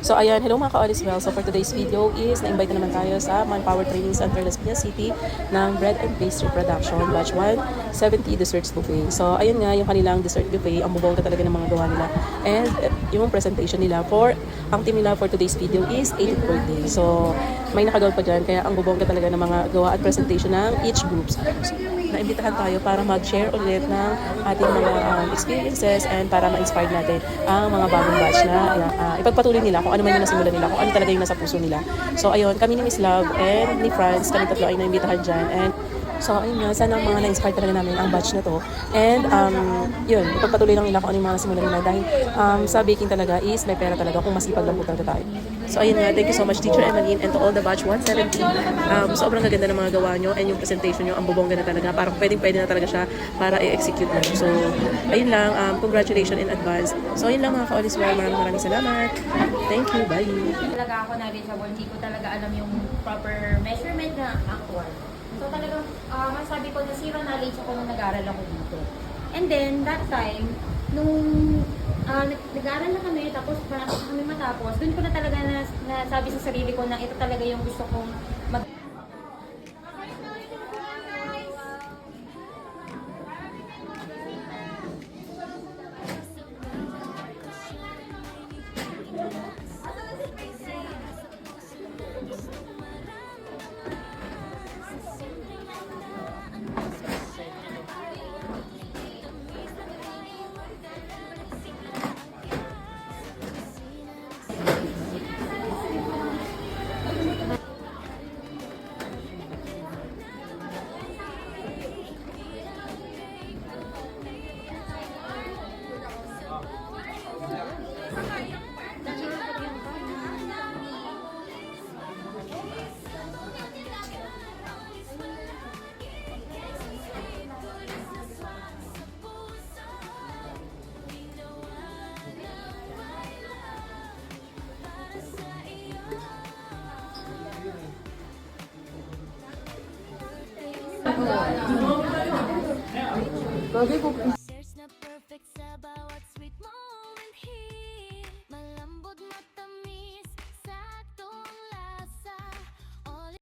So ayan, hello mga ka-all as well. So for today's video is na-invite na naman tayo sa Manpower Training Center Las Piñas City ng Bread and Pastry Production Batch 170 Desserts Buffet. So ayun nga, yung kanilang dessert buffet, ang bubongga talaga ng mga gawa nila. And yung presentation nila ang team nila for today's video is 80th birthday. So may nakagawa pa dyan, kaya ang bubongga talaga ng mga gawa at presentation ng each groups. So, naimbitahan tayo para mag-share ulit ng ating mga experiences and para ma-inspire natin ang mga bagong batch na ipagpatuloy nila kung ano man yung nasimulan nila, kung ano talaga yung nasa puso nila. So ayun, kami ni Miss Love and ni Franz, kami tatlo ay naimbitahan dyan. And so ayun nga, sana mga na-inspire talaga namin ang batch na to. And yun, ipagpatuloy lang nila kung ano yung mga nasimulan nila dahil sa baking talaga is may pera talaga kung masipag lang po talaga tayo. So ayun nga, thank you so much Teacher Emeline and to all the batch 170. Sobrang gaganda ng mga gawa nyo and yung presentation nyo, ang bubongga na talaga. Parang pwede na talaga siya para i-execute mo. So ayun lang, congratulations in advance. So ayun lang mga ka-all as well. Maraming salamat. Thank you, bye. Talaga ako knowledgeable, hindi ko talaga alam yung proper measurement na actual. So talagang masabi ko na zero knowledge ako nung nag-aral ako dito. And then that time, nung nag-aaral na kami, tapos parang kami matapos, dun ko na talaga nasabi sa sarili ko na ito talaga yung gusto kong mag... Bagay po. There's no perfect sabaw.